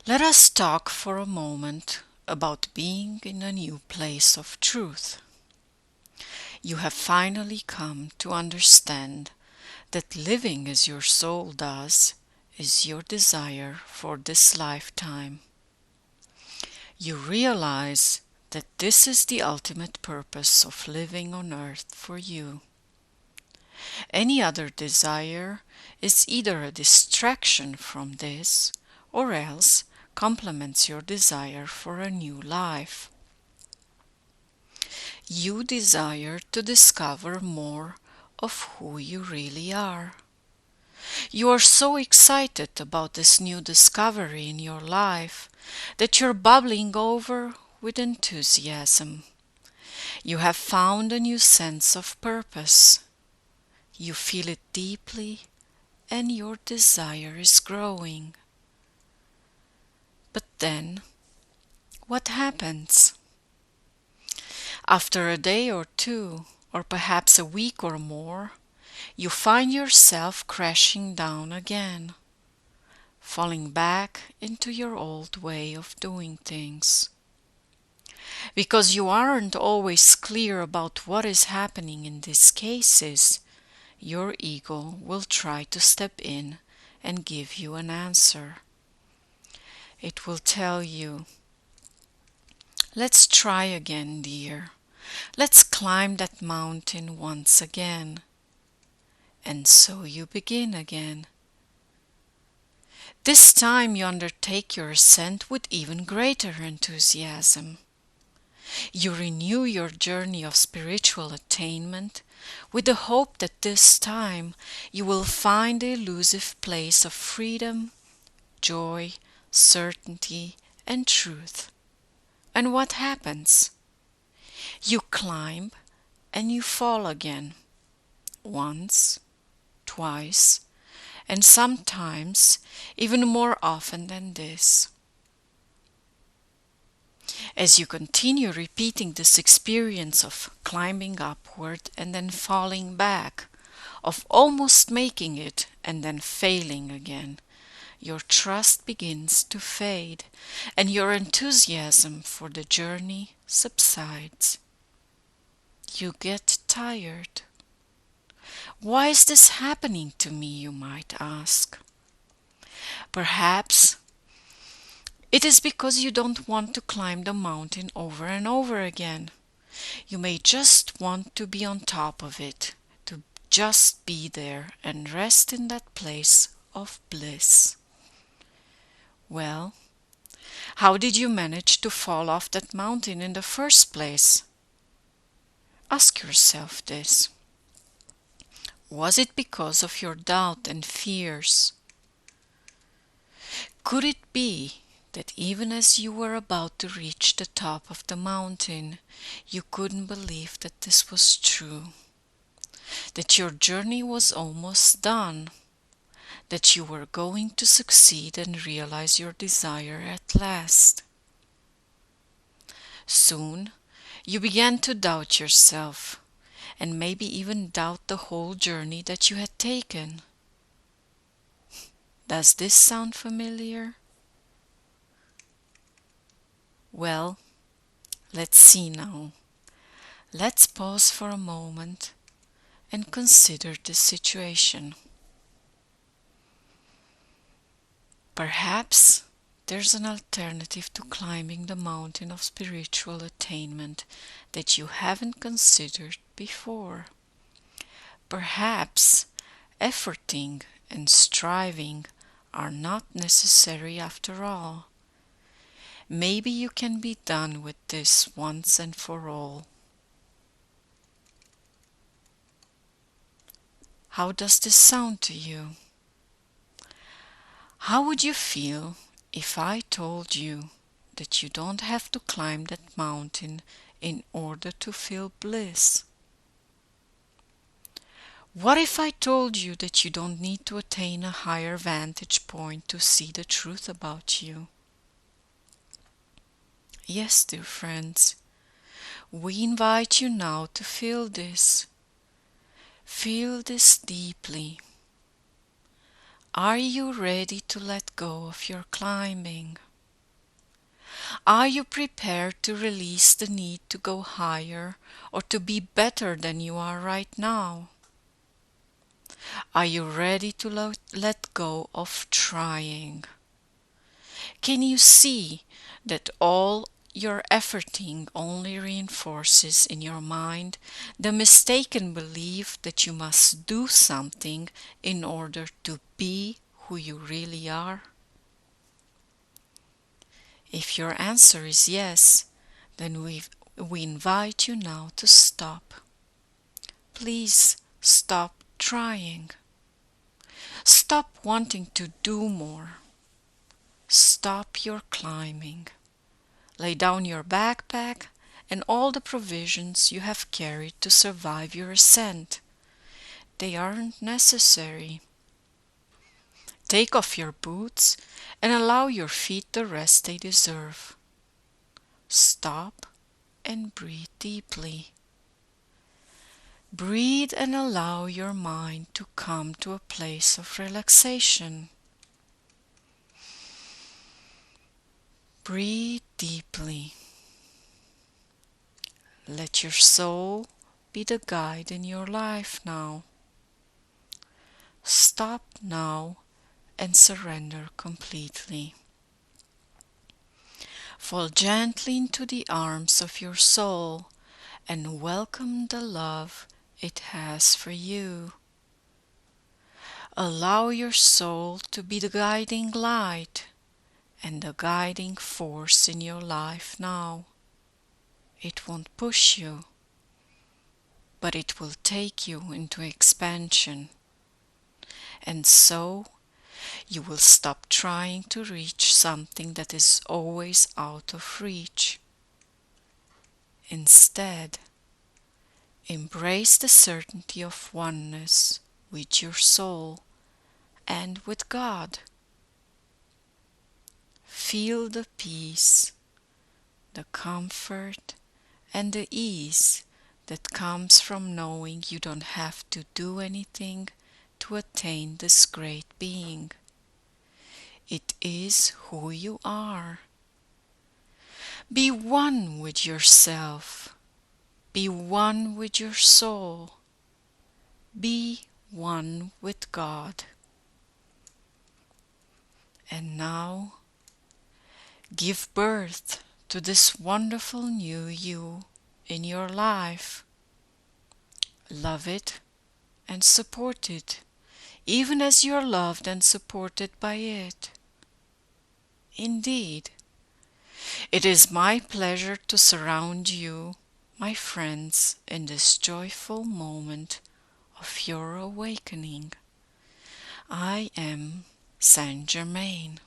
Let us talk for a moment about being in a new place of truth. You have finally come to understand that living as your soul does is your desire for this lifetime. You realize that this is the ultimate purpose of living on earth for you. Any other desire is either a distraction from this or else complements your desire for a new life. You desire to discover more of who you really are. You are so excited about this new discovery in your life that you're bubbling over with enthusiasm. You have found a new sense of purpose. You feel it deeply, and your desire is growing. But then, what happens? After a day or two, or perhaps a week or more, you find yourself crashing down again, falling back into your old way of doing things. Because you aren't always clear about what is happening in these cases, your ego will try to step in and give you an answer. It will tell you, "Let's try again, dear. Let's climb that mountain once again." And so you begin again. This time you undertake your ascent with even greater enthusiasm. You renew your journey of spiritual attainment with the hope that this time you will find the elusive place of freedom, joy, certainty, and truth. And what happens? You climb and you fall again, once, twice, and sometimes even more often than this. As you continue repeating this experience of climbing upward and then falling back, of almost making it and then failing again, your trust begins to fade and your enthusiasm for the journey subsides. You get tired. Why is this happening to me, you might ask? Perhaps it is because you don't want to climb the mountain over and over again. You may just want to be on top of it, to just be there and rest in that place of bliss. Well, how did you manage to fall off that mountain in the first place? Ask yourself this. Was it because of your doubt and fears? Could it be that even as you were about to reach the top of the mountain, you couldn't believe that this was true? That your journey was almost done? That you were going to succeed and realize your desire at last? Soon, you began to doubt yourself, and maybe even doubt the whole journey that you had taken. Does this sound familiar? Well, let's see now. Let's pause for a moment and consider the situation. Perhaps there's an alternative to climbing the mountain of spiritual attainment that you haven't considered before. Perhaps efforting and striving are not necessary after all. Maybe you can be done with this once and for all. How does this sound to you? How would you feel if I told you that you don't have to climb that mountain in order to feel bliss? What if I told you that you don't need to attain a higher vantage point to see the truth about you? Yes, dear friends, we invite you now to feel this. Feel this deeply. Are you ready to let go of your climbing? Are you prepared to release the need to go higher or to be better than you are right now? Are you ready to let go of trying? Can you see that all your efforting only reinforces in your mind the mistaken belief that you must do something in order to be who you really are? If your answer is yes, then we invite you now to stop. Please stop trying. Stop wanting to do more. Stop your climbing. Lay down your backpack and all the provisions you have carried to survive your ascent. They aren't necessary. Take off your boots and allow your feet the rest they deserve. Stop and breathe deeply. Breathe and allow your mind to come to a place of relaxation. Breathe deeply. Let your soul be the guide in your life now. Stop now and surrender completely. Fall gently into the arms of your soul and welcome the love it has for you. Allow your soul to be the guiding light and the guiding force in your life now. It won't push you, but it will take you into expansion. And so you will stop trying to reach something that is always out of reach. Instead, embrace the certainty of oneness with your soul and with God. Feel the peace, the comfort, and the ease that comes from knowing you don't have to do anything to attain this great being. It is who you are. Be one with yourself. Be one with your soul. Be one with God. And now, give birth to this wonderful new you in your life. Love it and support it, even as you're loved and supported by it. Indeed, it is my pleasure to surround you, my friends, in this joyful moment of your awakening. I am Saint-Germain.